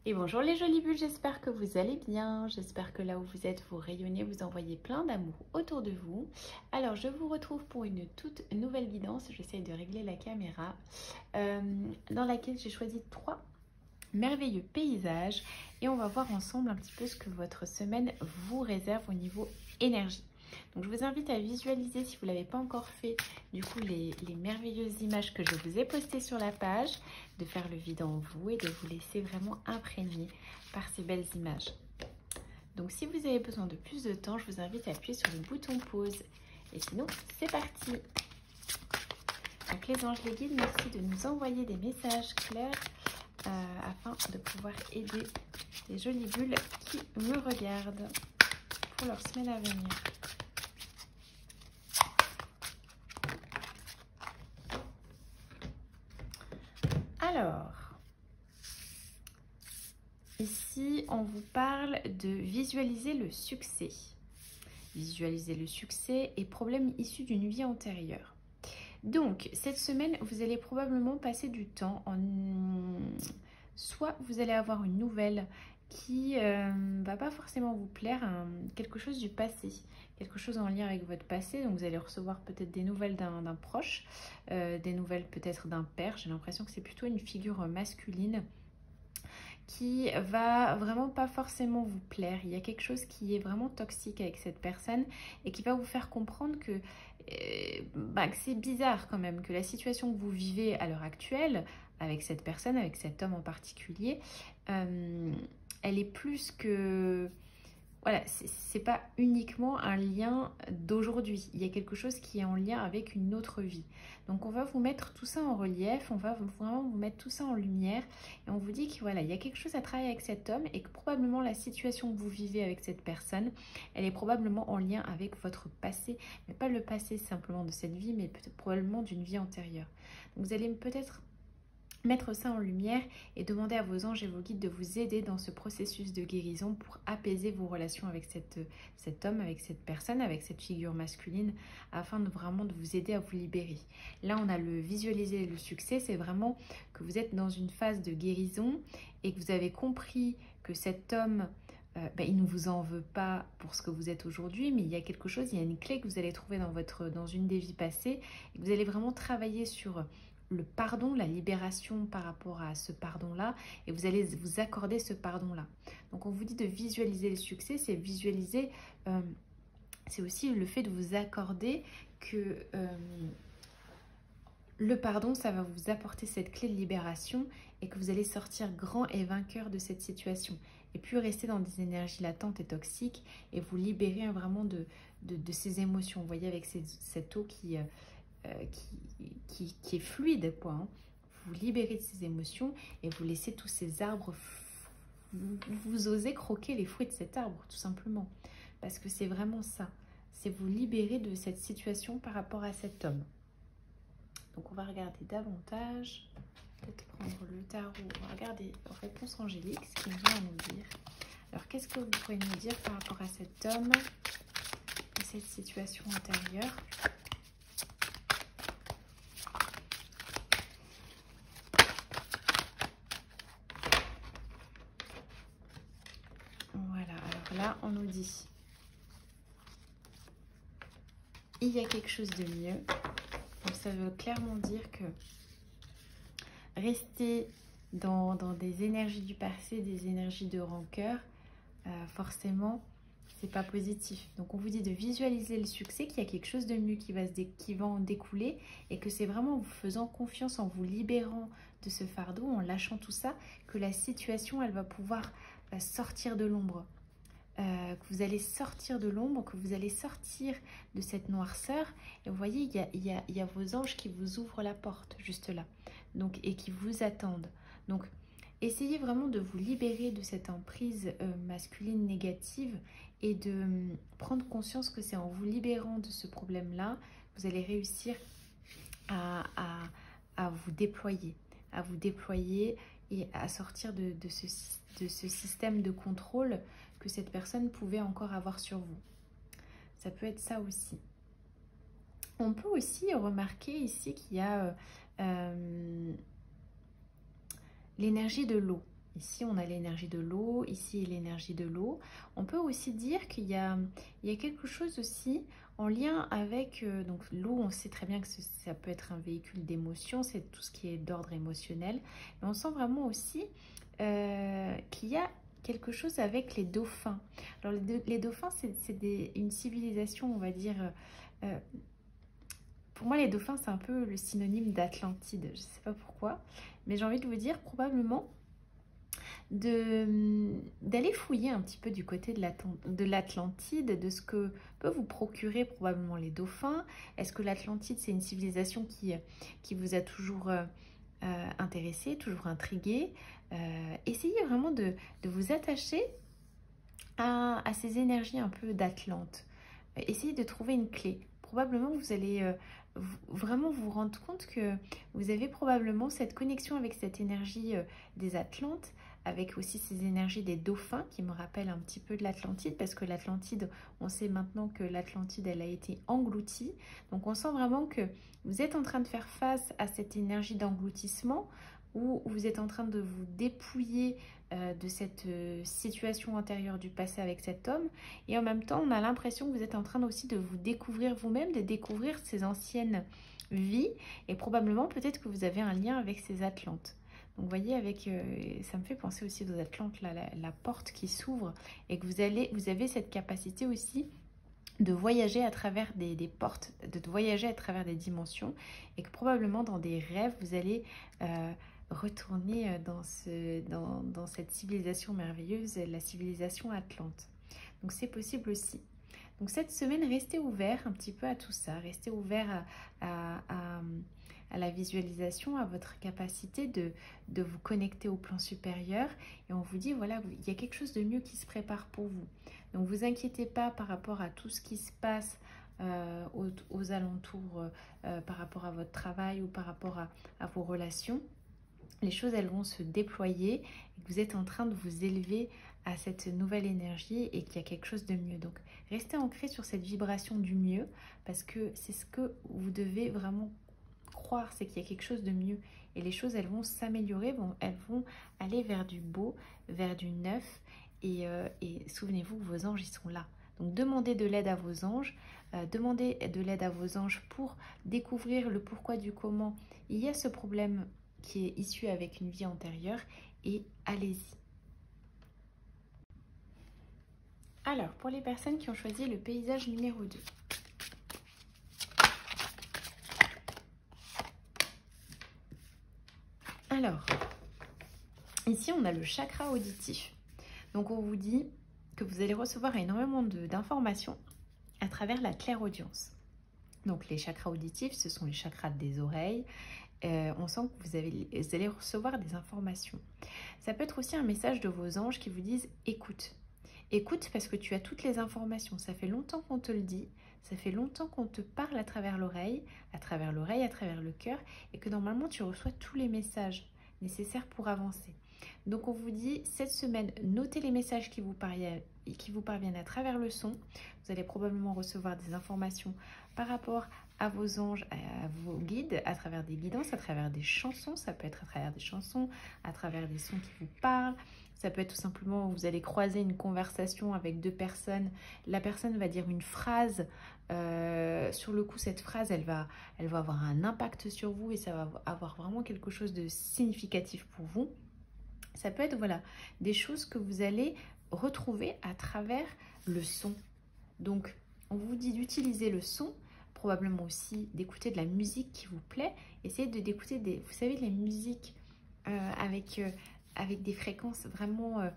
Et bonjour les jolies bulles, j'espère que vous allez bien, j'espère que là où vous êtes, vous rayonnez, vous envoyez plein d'amour autour de vous. Alors je vous retrouve pour une toute nouvelle guidance, j'essaye de régler la caméra, dans laquelle j'ai choisi 3 merveilleux paysages et on va voir ensemble un petit peu ce que votre semaine vous réserve au niveau énergie. Donc je vous invite à visualiser, si vous ne l'avez pas encore fait, du coup les merveilleuses images que je vous ai postées sur la page, de faire le vide en vous et de vous laisser vraiment imprégner par ces belles images. Donc si vous avez besoin de plus de temps, je vous invite à appuyer sur le bouton pause. Et sinon, c'est parti. Donc les anges, les guides, merci de nous envoyer des messages clairs afin de pouvoir aider les jolies bulles qui me regardent pour leur semaine à venir. Alors, ici, on vous parle de visualiser le succès. Visualiser le succès et problèmes issus d'une vie antérieure. Donc, cette semaine, vous allez probablement passer du temps en... Soit vous allez avoir une nouvelle qui va pas forcément vous plaire, quelque chose du passé, quelque chose en lien avec votre passé. Donc, vous allez recevoir peut-être des nouvelles d'un proche, des nouvelles peut-être d'un père. J'ai l'impression que c'est plutôt une figure masculine qui va vraiment pas forcément vous plaire. Il y a quelque chose qui est vraiment toxique avec cette personne et qui va vous faire comprendre que c'est bizarre quand même, que la situation que vous vivez à l'heure actuelle avec cette personne, avec cet homme en particulier, elle est plus que... Voilà, c'est pas uniquement un lien d'aujourd'hui. Il y a quelque chose qui est en lien avec une autre vie. Donc on va vous mettre tout ça en relief, on va vraiment vous mettre tout ça en lumière. Et on vous dit que voilà, il y a quelque chose à travailler avec cet homme et que probablement la situation que vous vivez avec cette personne, elle est probablement en lien avec votre passé. Mais pas le passé simplement de cette vie, mais peut-être probablement d'une vie antérieure. Donc vous allez peut-être mettre ça en lumière et demander à vos anges et vos guides de vous aider dans ce processus de guérison pour apaiser vos relations avec cet homme, avec cette personne, avec cette figure masculine, afin de vraiment de vous aider à vous libérer. Là, on a le visualiser le succès, c'est vraiment que vous êtes dans une phase de guérison et que vous avez compris que cet homme, il ne vous en veut pas pour ce que vous êtes aujourd'hui, mais il y a quelque chose, il y a une clé que vous allez trouver dans une des vies passées et que vous allez vraiment travailler sur le pardon, la libération par rapport à ce pardon-là, et vous allez vous accorder ce pardon-là. Donc on vous dit de visualiser le succès, c'est visualiser, c'est aussi le fait de vous accorder que le pardon, ça va vous apporter cette clé de libération et que vous allez sortir grand et vainqueur de cette situation. Et puis rester dans des énergies latentes et toxiques et vous libérer vraiment de ces émotions. Vous voyez, avec cette eau qui est fluide, quoi. Hein. Vous libérez de ces émotions et vous laissez tous ces arbres, vous osez croquer les fruits de cet arbre, tout simplement. Parce que c'est vraiment ça, c'est vous libérer de cette situation par rapport à cet homme. Donc on va regarder davantage, peut-être prendre le tarot, on va regarder réponse angélique, ce qu'il vient à nous dire. Alors qu'est-ce que vous pouvez nous dire par rapport à cet homme et cette situation antérieure ? Voilà, alors là, on nous dit, il y a quelque chose de mieux. Donc ça veut clairement dire que rester dans des énergies du passé, des énergies de rancœur, forcément, c'est pas positif. Donc on vous dit de visualiser le succès, qu'il y a quelque chose de mieux qui va en découler et que c'est vraiment en vous faisant confiance, en vous libérant de ce fardeau, en lâchant tout ça, que la situation, elle va pouvoir sortir de l'ombre. Que vous allez sortir de l'ombre, que vous allez sortir de cette noirceur. Et vous voyez, il y a vos anges qui vous ouvrent la porte, juste là. Donc, et qui vous attendent. Donc, essayez vraiment de vous libérer de cette emprise masculine négative et de prendre conscience que c'est en vous libérant de ce problème-là, vous allez réussir à vous déployer. À vous déployer et à sortir de ce système de contrôle que cette personne pouvait encore avoir sur vous. Ça peut être ça aussi. On peut aussi remarquer ici qu'il y a l'énergie de l'eau. Ici, on a l'énergie de l'eau, ici, l'énergie de l'eau. On peut aussi dire qu'il y a quelque chose aussi en lien avec... donc l'eau, on sait très bien que ça peut être un véhicule d'émotion, c'est tout ce qui est d'ordre émotionnel. Mais on sent vraiment aussi qu'il y a quelque chose avec les dauphins. Alors les dauphins, c'est une civilisation, on va dire... pour moi, les dauphins, c'est un peu le synonyme d'Atlantide. Je ne sais pas pourquoi, mais j'ai envie de vous dire probablement d'aller fouiller un petit peu du côté de l'Atlantide, de ce que peut vous procurer probablement les dauphins. Est-ce que l'Atlantide, c'est une civilisation qui vous a toujours intéressé, toujours intrigué? Essayez vraiment de vous attacher à ces énergies un peu d'Atlante. Essayez de trouver une clé. Probablement, vous allez vraiment vous rendre compte que vous avez probablement cette connexion avec cette énergie des Atlantes, avec aussi ces énergies des dauphins qui me rappellent un petit peu de l'Atlantide, parce que l'Atlantide, on sait maintenant que l'Atlantide, elle a été engloutie. Donc on sent vraiment que vous êtes en train de faire face à cette énergie d'engloutissement, où vous êtes en train de vous dépouiller de cette situation antérieure du passé avec cet homme. Et en même temps, on a l'impression que vous êtes en train aussi de vous découvrir vous-même, de découvrir ces anciennes vies. Et probablement, peut-être que vous avez un lien avec ces Atlantes. Donc vous voyez, ça me fait penser aussi aux Atlantes, là, la porte qui s'ouvre et que vous avez cette capacité aussi de voyager à travers des portes, de voyager à travers des dimensions, et que probablement dans des rêves, vous allez retourner dans cette civilisation merveilleuse, la civilisation Atlante. Donc c'est possible aussi. Donc cette semaine, restez ouvert un petit peu à tout ça, restez ouvert à la visualisation, à votre capacité de vous connecter au plan supérieur. Et on vous dit, voilà, il y a quelque chose de mieux qui se prépare pour vous. Donc vous inquiétez pas par rapport à tout ce qui se passe aux alentours, par rapport à votre travail ou par rapport à vos relations. Les choses, elles vont se déployer et vous êtes en train de vous élever à cette nouvelle énergie et qu'il y a quelque chose de mieux. Donc, restez ancré sur cette vibration du mieux parce que c'est ce que vous devez vraiment croire, c'est qu'il y a quelque chose de mieux. Et les choses, elles vont s'améliorer, elles vont aller vers du beau, vers du neuf. Et souvenez-vous que vos anges, ils sont là. Donc, demandez de l'aide à vos anges. Demandez de l'aide à vos anges pour découvrir le pourquoi du comment. Il y a ce problème qui est issu avec une vie antérieure et allez-y. Alors, pour les personnes qui ont choisi le paysage numéro 2. Alors, ici on a le chakra auditif. Donc on vous dit que vous allez recevoir énormément d'informations à travers la clairaudience. Donc les chakras auditifs, ce sont les chakras des oreilles. On sent que vous allez recevoir des informations. Ça peut être aussi un message de vos anges qui vous disent « écoute ». Écoute parce que tu as toutes les informations. Ça fait longtemps qu'on te le dit. Ça fait longtemps qu'on te parle à travers l'oreille, à travers le cœur, et que normalement tu reçois tous les messages nécessaires pour avancer. Donc on vous dit cette semaine, notez les messages qui vous parviennent à travers le son. Vous allez probablement recevoir des informations par rapport à vos anges, à vos guides, à travers des guidances, à travers des chansons. Ça peut être à travers des chansons, à travers des sons qui vous parlent. Ça peut être tout simplement, vous allez croiser une conversation avec deux personnes. La personne va dire une phrase. Sur le coup, cette phrase, elle va avoir un impact sur vous et ça va avoir vraiment quelque chose de significatif pour vous. Ça peut être, voilà, des choses que vous allez retrouver à travers le son. Donc, on vous dit d'utiliser le son, probablement aussi d'écouter de la musique qui vous plaît. Essayez d'écouter vous savez, de la musique avec des fréquences vraiment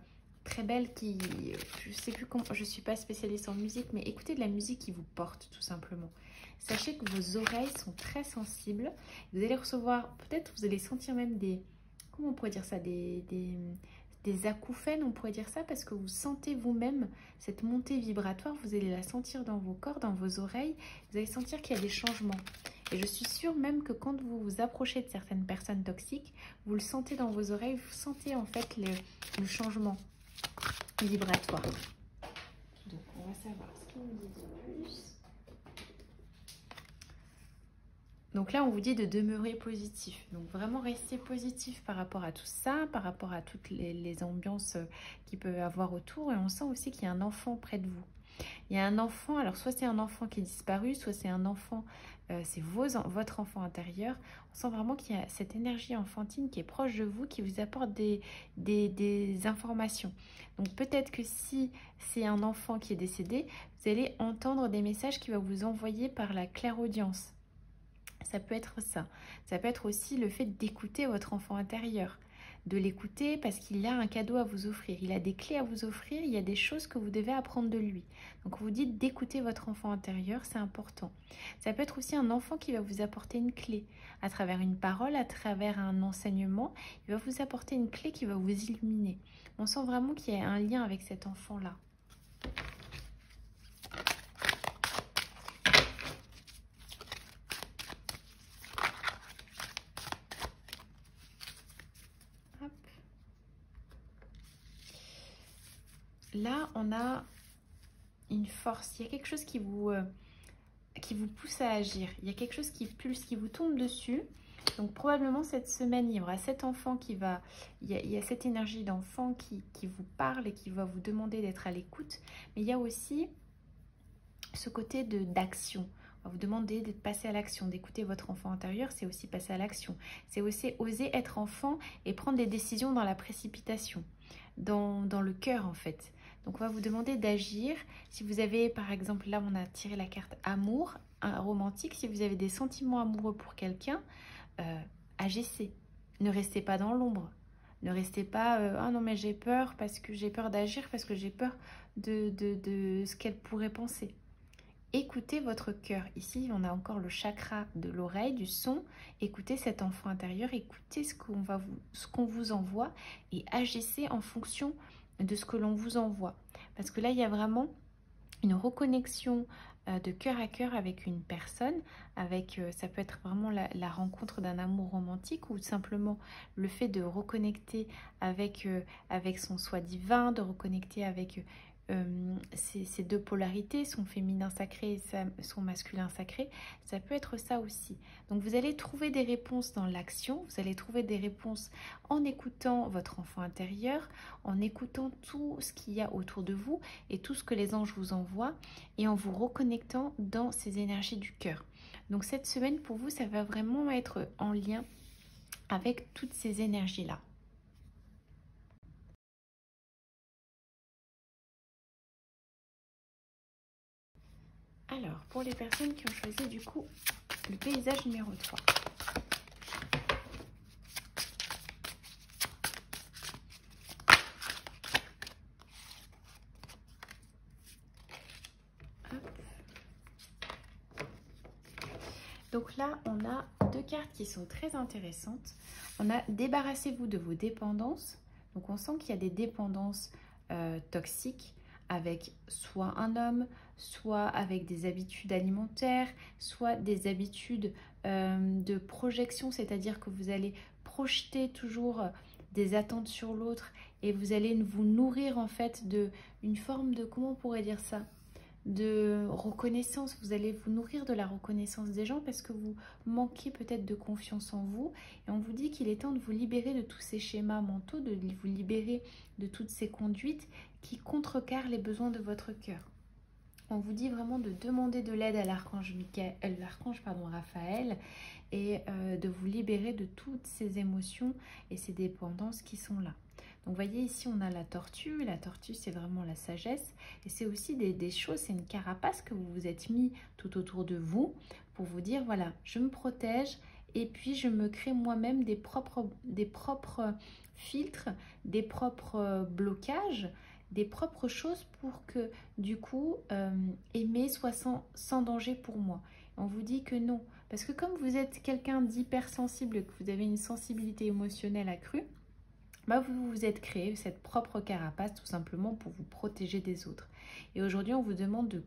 très belles je sais plus comment, je suis pas spécialiste en musique, mais écoutez de la musique qui vous porte tout simplement. Sachez que vos oreilles sont très sensibles. Vous allez recevoir, peut-être vous allez sentir même comment on pourrait dire ça, des acouphènes, on pourrait dire ça, parce que vous sentez vous-même cette montée vibratoire, vous allez la sentir dans vos corps, dans vos oreilles, vous allez sentir qu'il y a des changements. Et je suis sûre même que quand vous vous approchez de certaines personnes toxiques, vous le sentez dans vos oreilles, vous sentez en fait le changement vibratoire. Donc on va savoir ce qu'il nous dit de plus. Donc là, on vous dit de demeurer positif. Donc vraiment rester positif par rapport à tout ça, par rapport à toutes les ambiances qu'il peut y avoir autour. Et on sent aussi qu'il y a un enfant près de vous. Il y a un enfant, alors soit c'est un enfant qui est disparu, soit c'est un enfant, c'est votre enfant intérieur. On sent vraiment qu'il y a cette énergie enfantine qui est proche de vous, qui vous apporte des informations. Donc peut-être que si c'est un enfant qui est décédé, vous allez entendre des messages qu'il va vous envoyer par la clairaudience. Ça peut être ça. Ça peut être aussi le fait d'écouter votre enfant intérieur. De l'écouter parce qu'il a un cadeau à vous offrir. Il a des clés à vous offrir. Il y a des choses que vous devez apprendre de lui. Donc vous dites d'écouter votre enfant intérieur, c'est important. Ça peut être aussi un enfant qui va vous apporter une clé. À travers une parole, à travers un enseignement, il va vous apporter une clé qui va vous illuminer. On sent vraiment qu'il y a un lien avec cet enfant-là. Là, on a une force. Il y a quelque chose qui vous pousse à agir. Il y a quelque chose qui vous tombe dessus. Donc, probablement, cette semaine, il y aura cet enfant qui va... Il y a cette énergie d'enfant qui vous parle et qui va vous demander d'être à l'écoute. Mais il y a aussi ce côté d'action. On va vous demander de passer à l'action, d'écouter votre enfant intérieur, c'est aussi passer à l'action. C'est aussi oser être enfant et prendre des décisions dans la précipitation, dans le cœur en fait. Donc on va vous demander d'agir. Si vous avez par exemple, là on a tiré la carte amour, un romantique, si vous avez des sentiments amoureux pour quelqu'un, agissez. Ne restez pas dans l'ombre. Ne restez pas ah non mais j'ai peur parce que j'ai peur d'agir, parce que j'ai peur de ce qu'elle pourrait penser. Écoutez votre cœur. Ici, on a encore le chakra de l'oreille, du son. Écoutez cet enfant intérieur, écoutez ce qu'on vous envoie et agissez en fonction de ce que l'on vous envoie. Parce que là, il y a vraiment une reconnexion de cœur à cœur avec une personne. Ça peut être vraiment la rencontre d'un amour romantique ou simplement le fait de reconnecter avec son soi divin, de reconnecter avec ces deux polarités, son féminin sacré et son masculin sacré, ça peut être ça aussi. Donc vous allez trouver des réponses dans l'action, vous allez trouver des réponses en écoutant votre enfant intérieur, en écoutant tout ce qu'il y a autour de vous et tout ce que les anges vous envoient et en vous reconnectant dans ces énergies du cœur. Donc cette semaine pour vous, ça va vraiment être en lien avec toutes ces énergies-là. Alors, pour les personnes qui ont choisi du coup le paysage numéro 3. Donc là, on a deux cartes qui sont très intéressantes. On a débarrassez-vous de vos dépendances. Donc on sent qu'il y a des dépendances toxiques avec soit un homme, soit avec des habitudes alimentaires, soit des habitudes de projection, c'est-à-dire que vous allez projeter toujours des attentes sur l'autre et vous allez vous nourrir en fait une forme de, comment on pourrait dire ça, de reconnaissance. Vous allez vous nourrir de la reconnaissance des gens parce que vous manquez peut-être de confiance en vous et on vous dit qu'il est temps de vous libérer de tous ces schémas mentaux, de vous libérer de toutes ces conduites qui contrecarrent les besoins de votre cœur. On vous dit vraiment de demander de l'aide à l'archange Raphaël et de vous libérer de toutes ces émotions et ces dépendances qui sont là. Donc, vous voyez, ici, on a la tortue. La tortue, c'est vraiment la sagesse. Et c'est aussi des choses, c'est une carapace que vous vous êtes mis tout autour de vous pour vous dire, voilà, je me protège et puis je me crée moi-même des propres filtres, des propres blocages, des propres choses pour que, du coup, aimer soit sans danger pour moi. On vous dit que non. Parce que comme vous êtes quelqu'un d'hypersensible, que vous avez une sensibilité émotionnelle accrue, vous vous êtes créé cette propre carapace tout simplement pour vous protéger des autres. Et aujourd'hui, on vous demande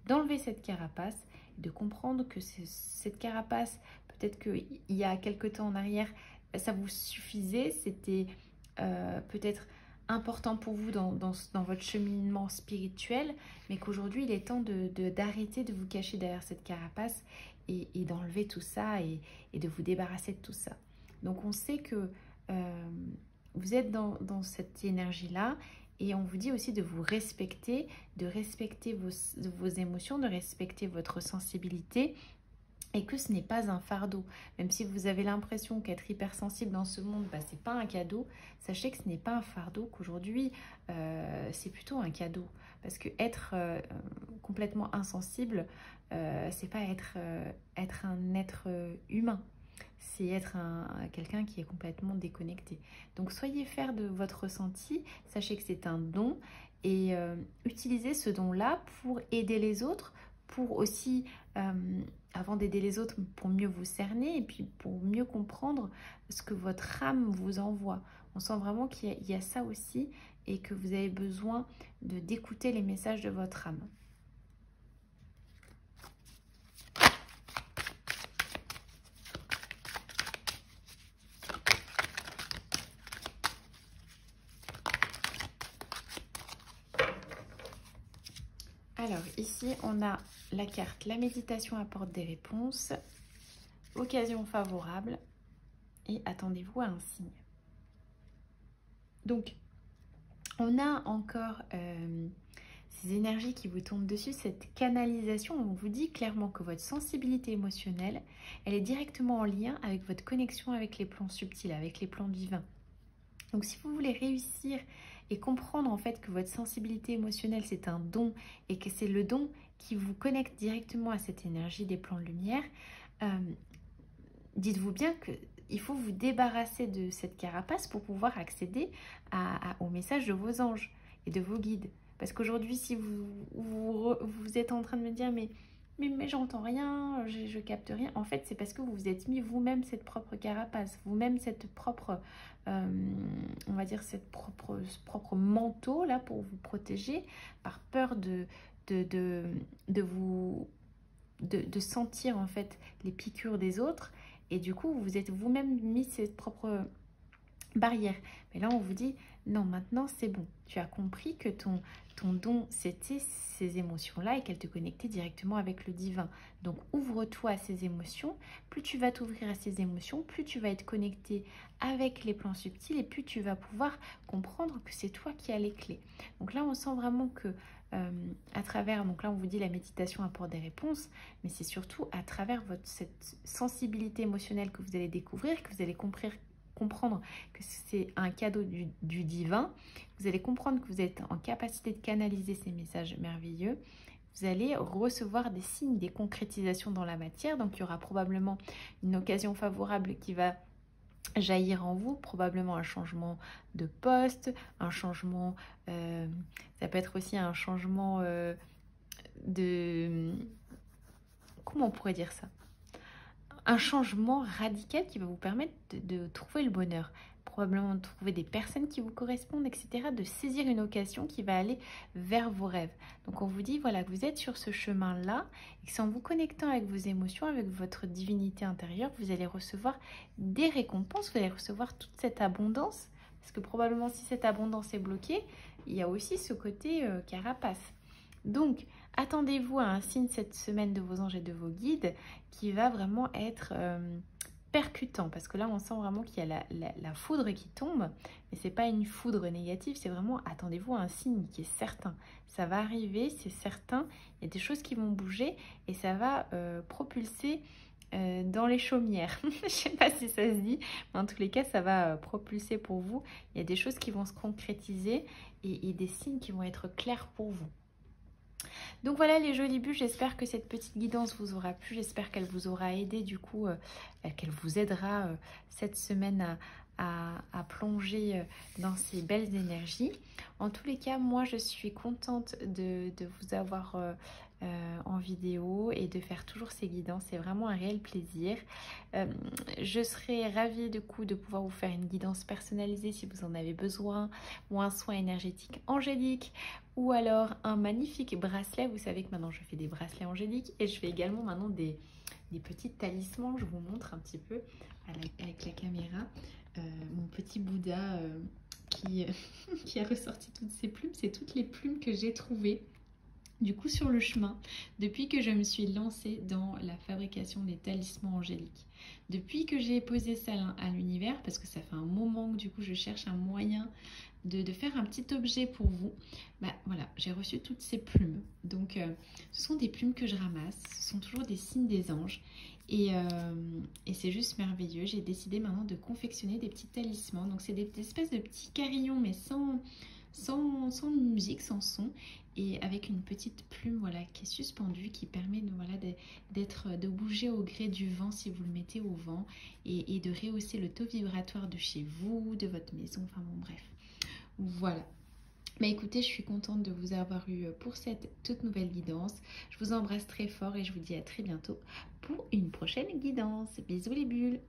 d'enlever cette carapace, de comprendre que cette carapace, peut-être qu'il y a quelque temps en arrière, ça vous suffisait, c'était peut-être important pour vous dans votre cheminement spirituel, mais qu'aujourd'hui, il est temps d'arrêter de vous cacher derrière cette carapace et d'enlever tout ça et de vous débarrasser de tout ça. Donc on sait que vous êtes dans cette énergie-là et on vous dit aussi de vous respecter, de respecter vos émotions, de respecter votre sensibilité et que ce n'est pas un fardeau. Même si vous avez l'impression qu'être hypersensible dans ce monde, c'est pas un cadeau, sachez que ce n'est pas un fardeau, qu'aujourd'hui c'est plutôt un cadeau. Parce que être complètement insensible, c'est pas être un être humain. C'est être quelqu'un qui est complètement déconnecté. Donc soyez fiers de votre ressenti, sachez que c'est un don et utilisez ce don-là pour aider les autres, pour aussi, avant d'aider les autres, pour mieux vous cerner et puis pour mieux comprendre ce que votre âme vous envoie. On sent vraiment qu'il y a ça aussi et que vous avez besoin d'écouter les messages de votre âme. Alors ici, on a la carte « La méditation apporte des réponses »,« Occasion favorable » et « Attendez-vous à un signe ». Donc, on a encore ces énergies qui vous tombent dessus, cette canalisation. On vous dit clairement que votre sensibilité émotionnelle, elle est directement en lien avec votre connexion avec les plans subtils, avec les plans divins. Donc si vous voulez réussir et comprendre en fait que votre sensibilité émotionnelle c'est un don et que c'est le don qui vous connecte directement à cette énergie des plans de lumière, dites-vous bien qu'il faut vous débarrasser de cette carapace pour pouvoir accéder au message de vos anges et de vos guides. Parce qu'aujourd'hui, si vous êtes en train de me dire mais j'entends rien, je capte rien, en fait c'est parce que vous vous êtes mis vous-même cette propre carapace, vous-même cette propre, on va dire ce propre manteau là pour vous protéger, par peur de sentir en fait les piqûres des autres, et du coup vous êtes vous-même mis cette propre barrière. Mais là on vous dit non, maintenant c'est bon, tu as compris que ton don c'était ces émotions là et qu'elles te connectaient directement avec le divin. Donc ouvre-toi à ces émotions, plus tu vas t'ouvrir à ces émotions, plus tu vas être connecté avec les plans subtils et plus tu vas pouvoir comprendre que c'est toi qui as les clés. Donc là on sent vraiment que à travers, donc là on vous dit la méditation apporte des réponses, mais c'est surtout à travers cette sensibilité émotionnelle que vous allez découvrir, que vous allez comprendre que c'est un cadeau du divin. Vous allez comprendre que vous êtes en capacité de canaliser ces messages merveilleux. Vous allez recevoir des signes, des concrétisations dans la matière. Donc, il y aura probablement une occasion favorable qui va jaillir en vous, probablement un changement de poste, un changement, ça peut être aussi un changement comment on pourrait dire ça? Un changement radical qui va vous permettre de trouver le bonheur, probablement de trouver des personnes qui vous correspondent, etc., de saisir une occasion qui va aller vers vos rêves. Donc on vous dit voilà que vous êtes sur ce chemin-là et que c'est en vous connectant avec vos émotions, avec votre divinité intérieure, vous allez recevoir des récompenses, vous allez recevoir toute cette abondance, parce que probablement si cette abondance est bloquée, il y a aussi ce côté carapace. Donc, attendez-vous à un signe cette semaine de vos anges et de vos guides qui va vraiment être percutant. Parce que là, on sent vraiment qu'il y a la foudre qui tombe. Mais ce n'est pas une foudre négative, c'est vraiment attendez-vous à un signe qui est certain. Ça va arriver, c'est certain. Il y a des choses qui vont bouger et ça va propulser dans les chaumières. Je ne sais pas si ça se dit, mais en tous les cas, ça va propulser pour vous. Il y a des choses qui vont se concrétiser et des signes qui vont être clairs pour vous. Donc voilà les jolies bulles, j'espère que cette petite guidance vous aura plu, j'espère qu'elle vous aura aidé du coup, qu'elle vous aidera cette semaine à plonger dans ces belles énergies. En tous les cas, moi je suis contente de vous avoir en vidéo et de faire toujours ces guidances, c'est vraiment un réel plaisir. Je serais ravie du coup de pouvoir vous faire une guidance personnalisée si vous en avez besoin, ou un soin énergétique angélique, ou alors un magnifique bracelet. Vous savez que maintenant je fais des bracelets angéliques et je fais également maintenant des petits talismans. Je vous montre un petit peu avec la caméra mon petit Bouddha qui a ressorti toutes ses plumes. C'est toutes les plumes que j'ai trouvées Du coup, sur le chemin, depuis que je me suis lancée dans la fabrication des talismans angéliques, depuis que j'ai posé ça à l'univers, parce que ça fait un moment que du coup je cherche un moyen de faire un petit objet pour vous, bah voilà, j'ai reçu toutes ces plumes. Donc ce sont des plumes que je ramasse, ce sont toujours des signes des anges et c'est juste merveilleux. J'ai décidé maintenant de confectionner des petits talismans. Donc c'est des espèces de petits carillons mais sans musique, sans son et avec une petite plume voilà, qui est suspendue, qui permet voilà, de bouger au gré du vent si vous le mettez au vent et de rehausser le taux vibratoire de chez vous, de votre maison, enfin bon bref. Voilà. Mais écoutez, je suis contente de vous avoir eu pour cette toute nouvelle guidance. Je vous embrasse très fort et je vous dis à très bientôt pour une prochaine guidance. Bisous les bulles!